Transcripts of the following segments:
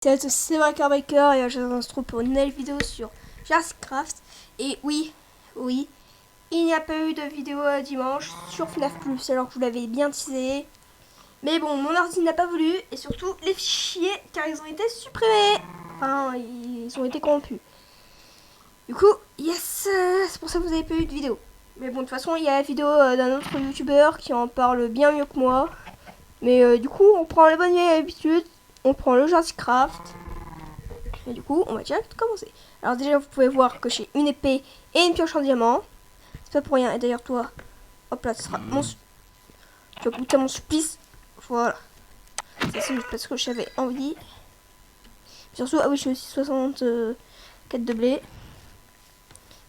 C'est vrai Carbaker et je vous retrouve pour une nouvelle vidéo sur Jazzcraft. Et oui, il n'y a pas eu de vidéo dimanche sur FNAF+, alors que je vous l'avais bien teasé. Mais bon, mon ordi n'a pas voulu, et surtout les fichiers, car ils ont été supprimés. Enfin, ils ont été corrompus. Du coup, yes, c'est pour ça que vous n'avez pas eu de vidéo. Mais bon, de toute façon, il y a la vidéo d'un autre youtubeur qui en parle bien mieux que moi. Mais du coup, on prend la bonne vieille habitude, on prend le Jazzcraft. Et du coup, on va direct commencer. Alors déjà, vous pouvez voir que j'ai une épée et une pioche en diamant. C'est pas pour rien. Et d'ailleurs, toi, hop là, ce sera mon... Tu vas goûter à mon supplice. Voilà. C'est parce que j'avais envie. Surtout, ah oui, je suis aussi 64 de blé.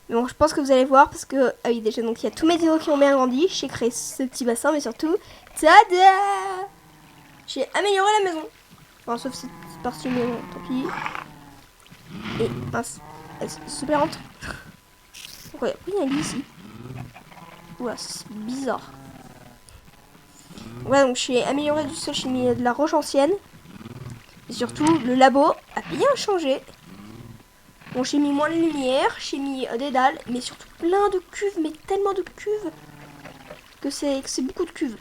Mais bon, je pense que vous allez voir parce que... Ah oui, déjà, donc il y a tous mes dinos qui ont bien grandi. J'ai créé ce petit bassin, mais surtout... Tada! J'ai amélioré la maison. Enfin, sauf cette partie, mais bon, tant pis. Et mince, elle se plante. Pourquoi il y a un lit ici? Oula, c'est bizarre. Ouais, donc j'ai amélioré du sol, j'ai mis de la roche ancienne. Et surtout, le labo a bien changé. Bon, j'ai mis moins de lumière, j'ai mis des dalles, mais surtout plein de cuves, mais tellement de cuves que c'est beaucoup de cuves.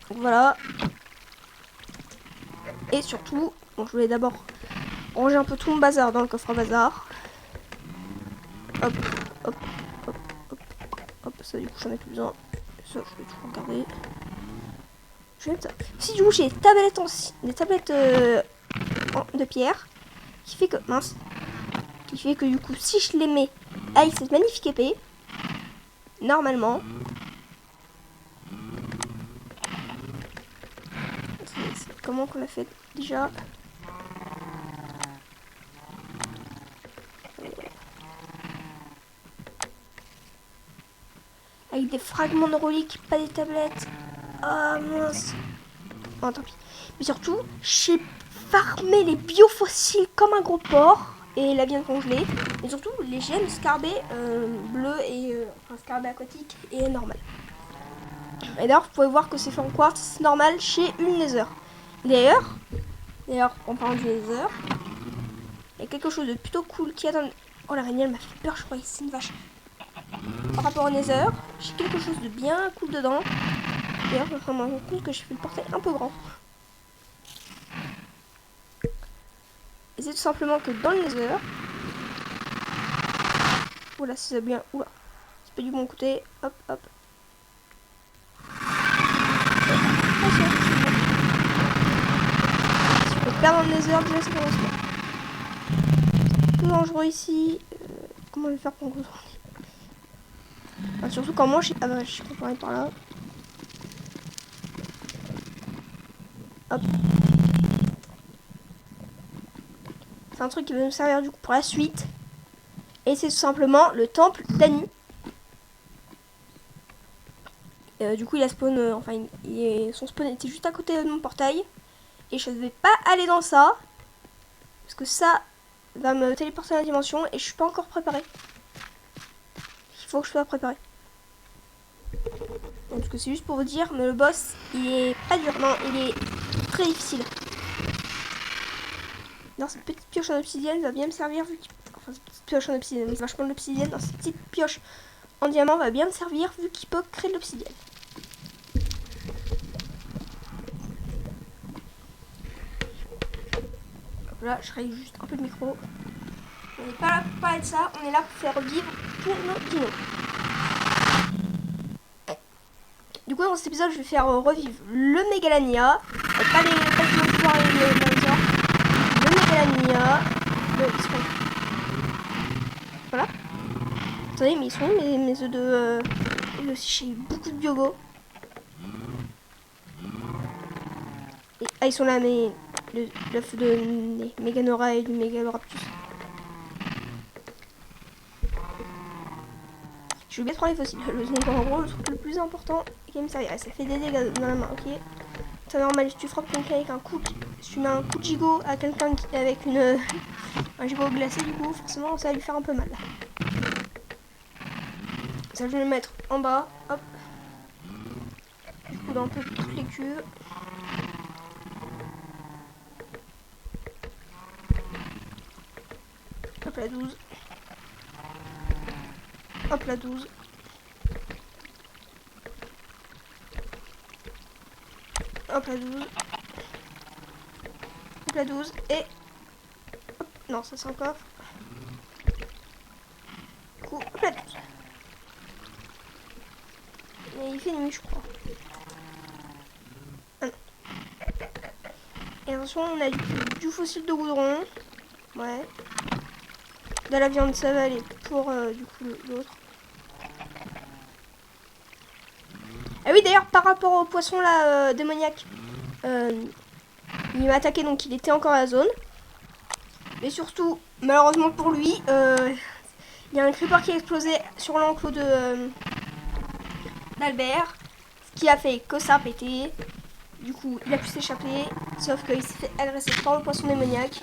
Donc voilà. Et surtout, bon, je voulais d'abord ranger un peu tout mon bazar dans le coffre à bazar. Hop, hop, hop, hop, hop, ça du coup j'en ai plus besoin. Ça, je vais toujours garder. Je vais mettre ça. Si du coup j'ai des tablettes, des tablettes de pierre, qui fait que, mince, qui fait que du coup si je les mets avec cette magnifique épée, normalement, comment qu'on l'a fait déjà? Avec des fragments de reliques, pas des tablettes. Ah mince. Oh, tant pis. Mais surtout, j'ai farmé les biofossiles comme un gros porc. Et la viande congelée. Et surtout, les gemmes scarbées bleues et enfin, scarbées aquatiques et normal. Et d'ailleurs, vous pouvez voir que c'est fait en quartz normal chez une nether. D'ailleurs, en parlant du nether, il y a quelque chose de plutôt cool qui a dans... Oh, l'araignée, elle m'a fait peur, je croyais que c'est une vache. Par rapport au nether, j'ai quelque chose de bien cool dedans. D'ailleurs, je me rends compte que j'ai fait le portail un peu grand. Et c'est tout simplement que dans le nether... Oula, c'est bien... Oula, c'est pas du bon côté. Hop, hop. Si je peux perdre dans le nether, déjà, ça commence bien. Tout dangereux ici. Comment je vais faire pour me retourner? Enfin, surtout quand moi, je... Ah bah, je suis préparé par là. Hop. C'est un truc qui va nous servir du coup pour la suite. Et c'est tout simplement le temple d'Anu. Du coup, il a spawn, enfin, son spawn était juste à côté de mon portail. Et je ne vais pas aller dans ça. Parce que ça va me téléporter dans la dimension. Et je suis pas encore préparé. Il faut que je sois préparé. Donc, parce que c'est juste pour vous dire, mais le boss, il est pas dur. Non, il est très difficile. Non, cette petite pioche en obsidienne va bien me servir. Enfin, cette petite pioche en obsidienne, mais c'est vachement de l'obsidienne. Dans cette petite pioche en diamant va bien me servir vu qu'il peut créer de l'obsidienne. Là, je règle juste un peu le micro. On n'est pas là pour parler de ça, on est là pour faire revivre tous nos dinos. Du coup, dans cet épisode, je vais faire revivre le Megalania. Pas les pouvoirs et les dinosaures. Le Megalania. Voilà. Attendez, mais ils sont où mes œufs de... Et aussi, j'ai eu beaucoup de biogo. Et, ah, ils sont là, mais... L'œuf de Meganora et du Megaloraptus. Je vais bien prendre les fossiles. En gros, le truc le plus important qui me servir. Ça fait des dégâts dans la main, ok. C'est normal, si tu frappes quelqu'un avec un coup, si tu mets un coup de gigot à quelqu'un avec une un gigot glacé, du coup, forcément, ça va lui faire un peu mal. Ça, je vais le mettre en bas, hop. Du coup, dans un peu toutes les cuves. Hop là 12. Hop là 12. Hop là 12. Hop là 12. Et... Hop. Non, ça c'est encore. Du coup, hop là 12. Mais il fait nuit, je crois. Ah non. Et attention, on a du fossile de goudron. Ouais. De la viande, ça va aller pour du coup l'autre. Ah oui, d'ailleurs, par rapport au poisson là, démoniaque, il m'a attaqué, donc il était encore à la zone. Mais surtout, malheureusement pour lui, il y a un creeper qui a explosé sur l'enclos de d'Albert, ce qui a fait que ça a pété. Du coup, il a pu s'échapper, sauf qu'il s'est fait agresser par le poisson démoniaque.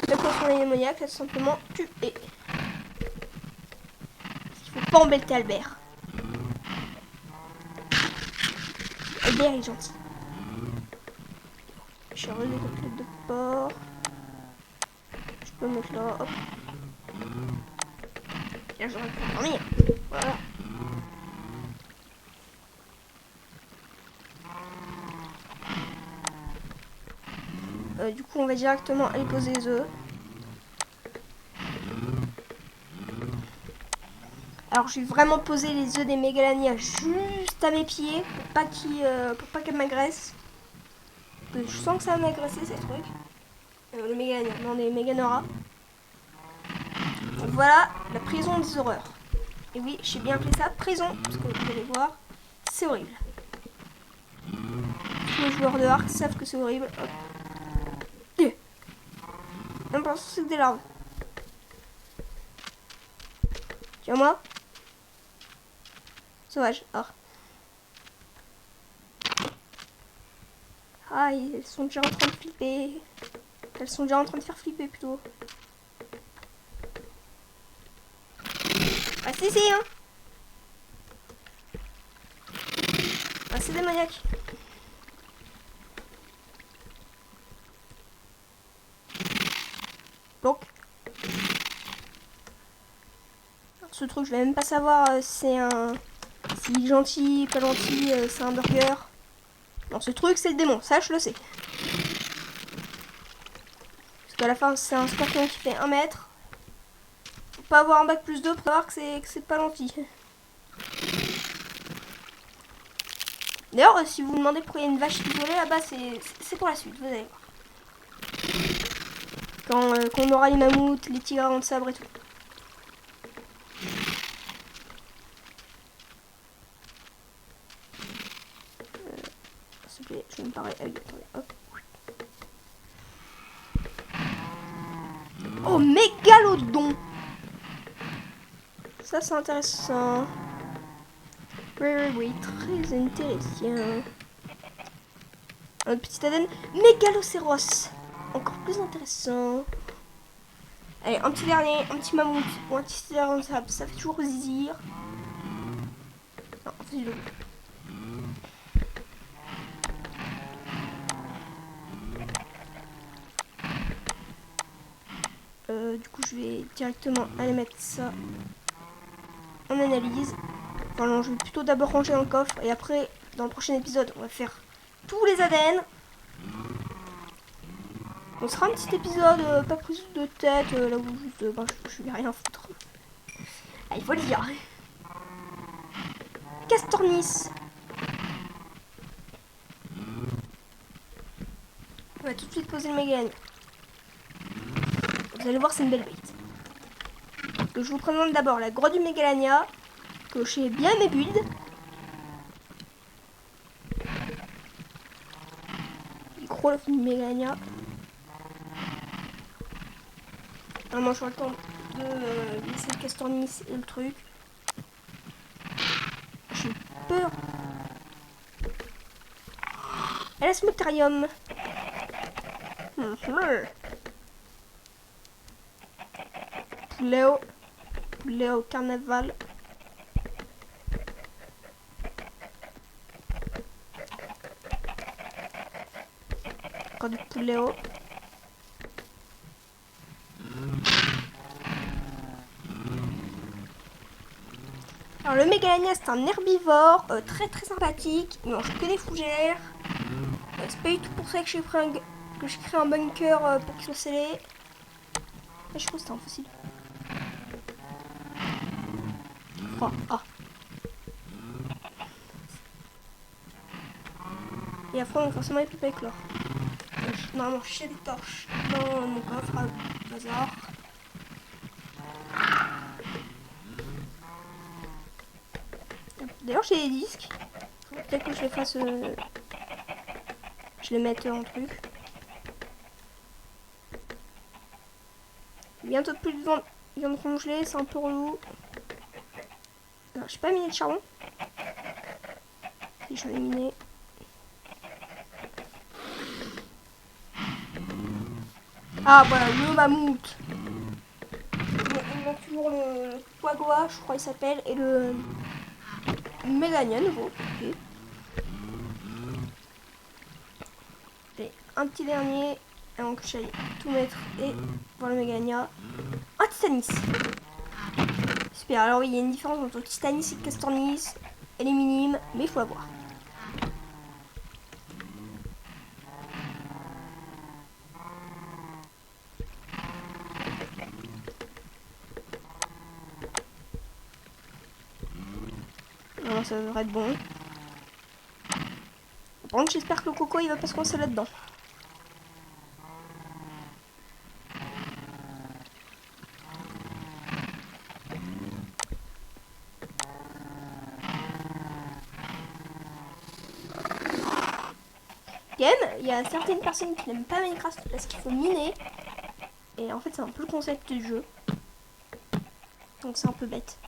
Le poisson démoniaque l'a tout simplement tué. Il faut pas embêter Albert. Albert est gentil. J'ai remis les côtelettes de porc. Je peux mettre là, hop. Et là, j'aurais pu dormir. Voilà. Du coup, on va directement aller poser les œufs. Alors, je vais vraiment poser les œufs des Mégalania juste à mes pieds pour pas qu'elles m'agressent. Je sens que ça va m'agresser ces trucs. Le Mégalania, non, les Méganora. Donc voilà, la prison des horreurs. Et oui, j'ai bien appelé ça prison, parce que vous allez voir, c'est horrible. Tous les joueurs de Ark savent que c'est horrible. Hop. Non, pour l'instant, c'est que des larves. Tiens, moi. Sauvage. Ah. Ah, elles sont déjà en train de flipper. Elles sont déjà en train de faire flipper plutôt. Ah, si, hein. Ah, c'est démoniaque. Donc. Ce truc, je vais même pas savoir c'est un... Si gentil, pas gentil, c'est un burger. Non, ce truc, c'est le démon. Ça, je le sais. Parce qu'à la fin, c'est un scorpion qui fait 1 mètre. Faut pas avoir un bac plus 2 pour savoir que c'est pas gentil. D'ailleurs, si vous vous demandez pourquoi il y a une vache isolée là-bas, c'est pour la suite, vous allez voir. Quand on aura les mammouths, les tigres à de sabre et tout. S'il vous plaît, je vais me parer. Attendez, hop. Oh, mégalodon! Ça, c'est intéressant. Oui, très intéressant. Un petit ADN. Mégalocéros. Encore plus intéressant. Allez, un petit dernier, un petit mammouth ou un petit sable, ça fait toujours zizir. Non, c'est du du coup, je vais directement aller mettre ça en analyse. Enfin non, je vais plutôt d'abord ranger dans le coffre et après, dans le prochain épisode, on va faire tous les ADN. On sera un petit épisode, pas prise de tête, là où juste, je vais rien foutre. Ah, il faut le dire. Castornis. On va tout de suite poser le Mégane. Vous allez voir, c'est une belle bête. Donc, je vous présente d'abord la grotte du Mégalania, que j'ai bien mes builds. Gros le Mégalania. Vraiment, je le temps de laisser le Castornis et le truc. J'ai peur. Et la Smoterium. Poulet au carnaval. Encore du poulet au. Alors le Mégalania c'est un herbivore très très sympathique, il mange que des fougères. C'est pas du tout pour ça que j'ai créé un bunker pour qu'il soit scellé. Ah, je trouve que c'était impossible. Oh, ah. Et après donc forcément il peut pas éclore. Normalement j'ai des torches dans mon coffre au hasard. D'ailleurs j'ai des disques. Peut-être que je les fasse... je les mette en truc. Bientôt plus de vent. Il vient de congeler, c'est un peu relou. Alors, j'ai pas miné de charbon. Si je vais miner. Ah voilà, le mammouth. Il manque toujours le Quagua, je crois il s'appelle, et le Mégania nouveau. Okay. Et un petit dernier, avant que j'aille tout mettre et voir le Mégania. Un Titanis. Super, alors oui, il y a une différence entre Titanis et Castornis. Elle est minime, mais il faut la voir. Non, ça devrait être bon. Par contre, j'espère que le coco il va pas se coincer là-dedans. Il y a certaines personnes qui n'aiment pas Minecraft parce qu'il faut miner. Et en fait, c'est un peu le concept du jeu. Donc, c'est un peu bête.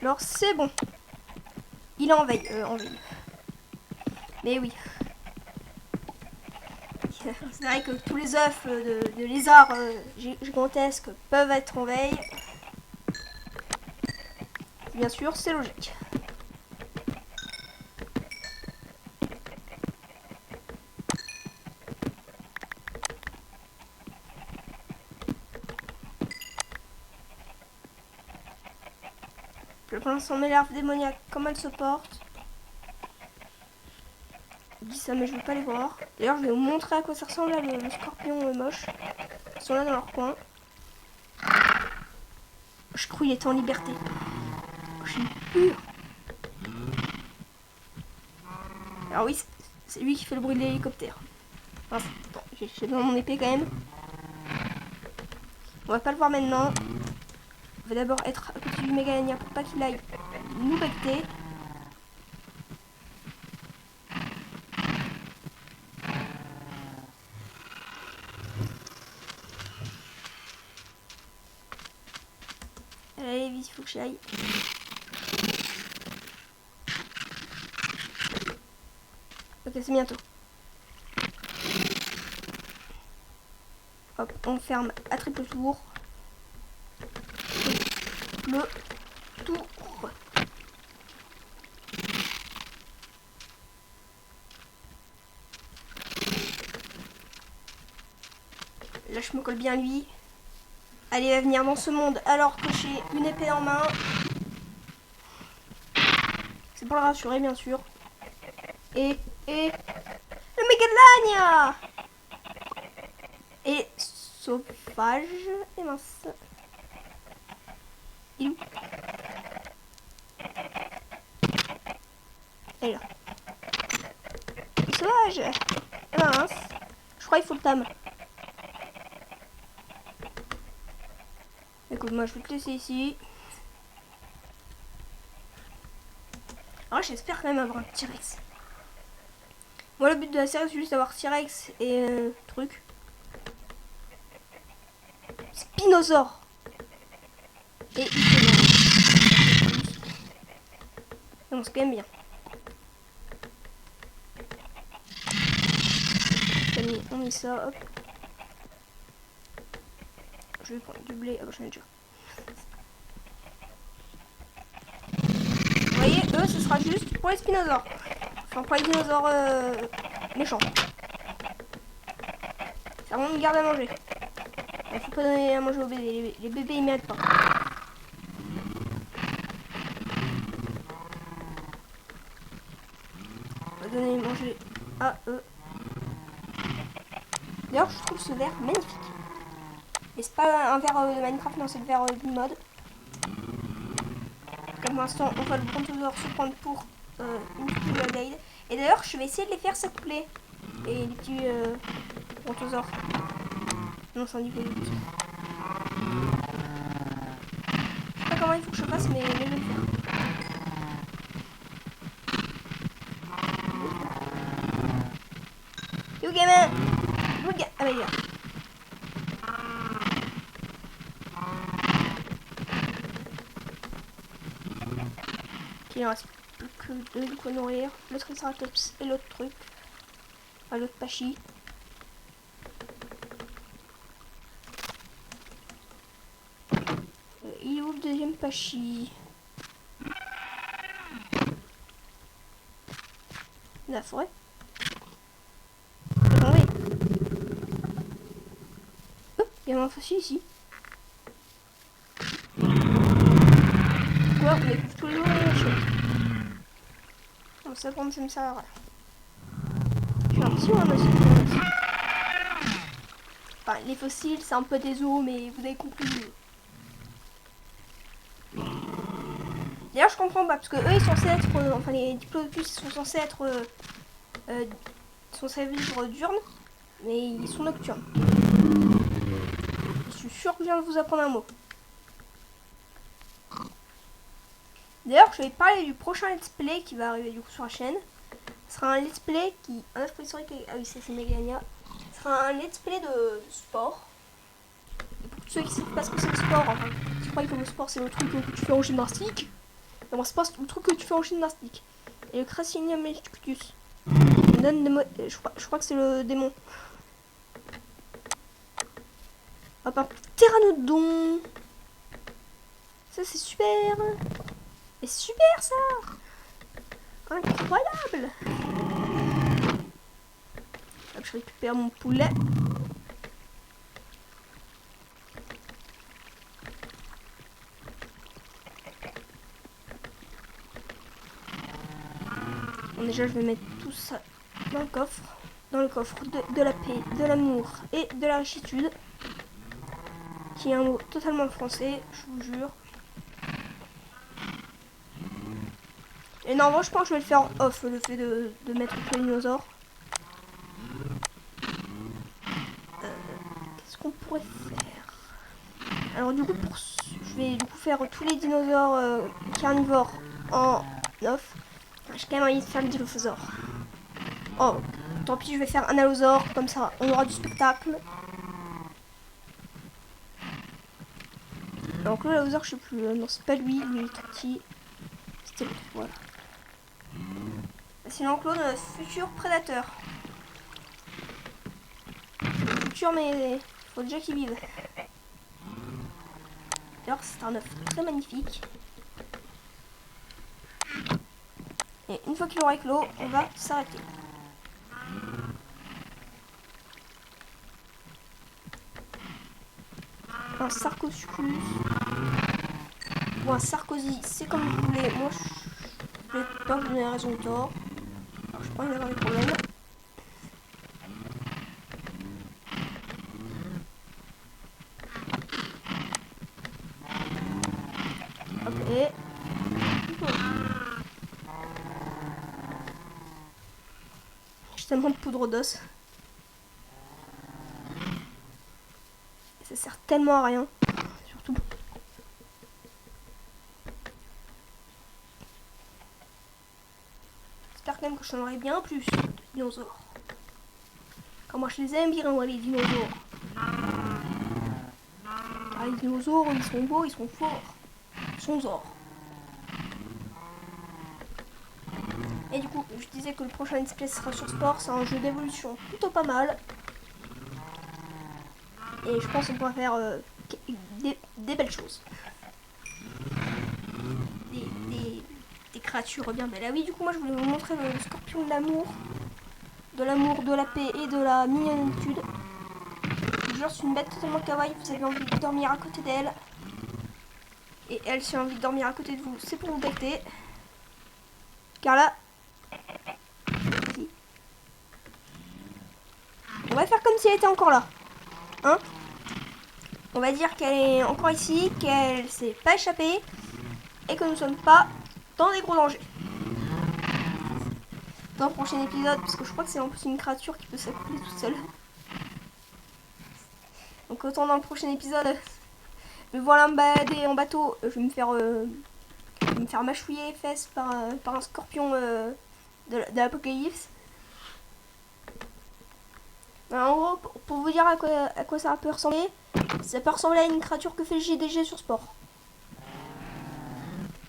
Alors, c'est bon. Il est en veille. Mais oui. C'est vrai que tous les œufs de lézards gigantesques peuvent être en veille. Bien sûr, c'est logique. Pour l'instant, mes larves démoniaques, comment elles se portent. Je dis ça, mais je ne veux pas les voir. D'ailleurs, je vais vous montrer à quoi ça ressemble là, le scorpion moche. Ils sont là dans leur coin. Je crois qu'il était en liberté. J'ai eu peur. Alors oui, c'est lui qui fait le bruit de l'hélicoptère. Enfin, j'ai besoin de mon épée quand même. On va pas le voir maintenant. On va d'abord être à côté du Mégalania pour pas qu'il aille nous becter. Allez, vite, il faut que j'y aille. Ok, c'est bientôt. Hop, on ferme à triple tour. Le tour. Là, je me colle bien lui. Allez, va venir dans ce monde alors que j'ai une épée en main. C'est pour le rassurer, bien sûr. Et le Mégalania. Et sauvage. Et mince. Il est où? Elle est là. Sauvage. Et mince. Je crois qu'il faut le tam. Écoute, moi je vais te laisser ici. Alors j'espère quand même avoir un T-Rex. Moi le but de la série c'est juste d'avoir T-Rex et truc. Spinosaure. Et on se gagne bien. On met ça, hop. Je vais prendre du blé. Ah bah j'en ai déjà. Vous voyez, eux ce sera juste pour les spinosaures. Enfin pour les dinosaures méchants. Ça rend une garde à manger. Il faut pas donner à manger aux bébés. Les bébés, ils méritent pas. On va donner à manger à eux. D'ailleurs, je trouve ce verre magnifique. Et c'est pas un verre de Minecraft, non, c'est le verre du mode. Pour l'instant, on va le brontosaure se prendre pour une petite guide. Et d'ailleurs, je vais essayer de les faire s'acoupler. Et les petits brontosaures. Non, c'est un niveau de but. Je sais pas comment il faut que je fasse, mais je vais le faire. Yo gamin! Ah bah il est là. Il en reste plus que deux du coup à nourrir. Le Triceratops et l'autre truc. Enfin l'autre Pachi. Il est où le deuxième Pachi? La forêt. Attendez. Oh, il y a un fossile ici. Quoi? On découvre tous les jours les choses. Bon, ça compte, ça me sert à rien. Je suis un petit homme aussi. Enfin, les fossiles, c'est un peu des os, mais vous avez compris. D'ailleurs, je comprends pas, parce que eux, ils sont censés être, enfin, les diplodocus, ils sont censés être, censés vivre diurnes, mais ils sont nocturnes. Je suis sûre que je viens de vous apprendre un mot. D'ailleurs, je vais parler du prochain let's play qui va arriver du coup sur la chaîne. Ce sera un let's play qui, ah oui, c'est Megania. Ce sera un let's play de sport. Et pour tous ceux qui ne savent pas ce que c'est le sport, enfin, je crois que le sport c'est le truc que tu fais en gymnastique. Et moi, c'est pas le truc que tu fais en gymnastique. Et le Crassinium Melictus. Je crois que c'est le démon. Hop, un pteranodon. Ça, c'est super. Mais super, ça. Incroyable. Hop, je récupère mon poulet. Bon, déjà, je vais mettre tout ça dans le coffre. Dans le coffre de la paix, de l'amour et de la richitude. Qui est un mot totalement français, je vous jure. Et non, je pense que je vais le faire en off, le fait de mettre tous les dinosaures. Qu'est-ce qu'on pourrait faire? Alors du coup, je vais du coup faire tous les dinosaures carnivores en off. J'ai quand même envie de faire le dilophosaure. Oh, tant pis, je vais faire un allosaure, comme ça on aura du spectacle. Donc le allosaure, je sais plus, non c'est pas lui, lui il est trop petit. C'était l'autre, voilà. C'est l'enclos de notre futur prédateur. Futur, mais il faut déjà qu'il vive. D'ailleurs, c'est un œuf très magnifique. Et une fois qu'il aura éclos, on va s'arrêter. Un Sarcosuchus ou un Sarkozy, c'est comme vous voulez. Moi, je vais pas vous donner raison ou tort. Alors, je pense qu'il y aura des problèmes. Ok. J'ai tellement de poudre d'os. Ça sert tellement à rien. Surtout. J'espère quand même que je en aurai bien plus de dinosaures. Quand moi je les aime bien, moi, les dinosaures. Ah, les dinosaures, ils sont beaux, ils sont forts. Ils sont or. Et du coup, je disais que le prochain display sera sur sport. C'est un jeu d'évolution plutôt pas mal. Et je pense qu'on pourra faire des belles choses. Des créatures bien belles. Ah oui, du coup, moi je voulais vous montrer le scorpion de l'amour. De l'amour, de la paix et de la mignonitude. vous jure, c'est une bête totalement kawaii. Vous avez envie de dormir à côté d'elle. Et elle, si elle a envie de dormir à côté de vous, c'est pour vous becter. Car là... On va faire comme si elle était encore là. Hein? On va dire qu'elle est encore ici, qu'elle s'est pas échappée. Et que nous ne sommes pas dans des gros dangers. Dans le prochain épisode, parce que je crois que c'est en plus une créature qui peut s'accouler toute seule. Donc autant dans le prochain épisode, je vais voilà me balader en bateau, je vais me faire mâchouiller les fesses par un scorpion de l'apocalypse. En gros, pour vous dire à quoi ça peut ressembler, ça peut ressembler à une créature que fait le GDG sur Sport.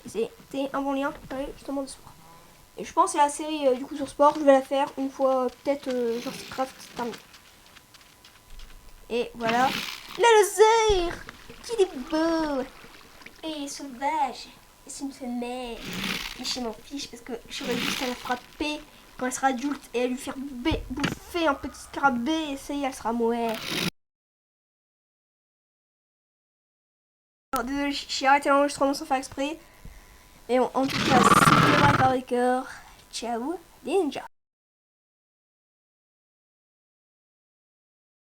C'était un bon lien, ouais, justement de Sport. Et je pense que la série du coup sur Sport, je vais la faire une fois peut-être genre Craft terminé. Et voilà. Le lézard qu'il est beau et sauvage. Et c'est une femelle. Et je m'en fiche parce que j'aurais juste à la frapper quand elle sera adulte et à lui faire bouffer un petit scarabée. Et ça y est, elle sera mouette. Alors désolé, j'ai arrêté l'enregistrement sans faire exprès. Mais bon, en tout cas, c'est le Ciao, les ninjas.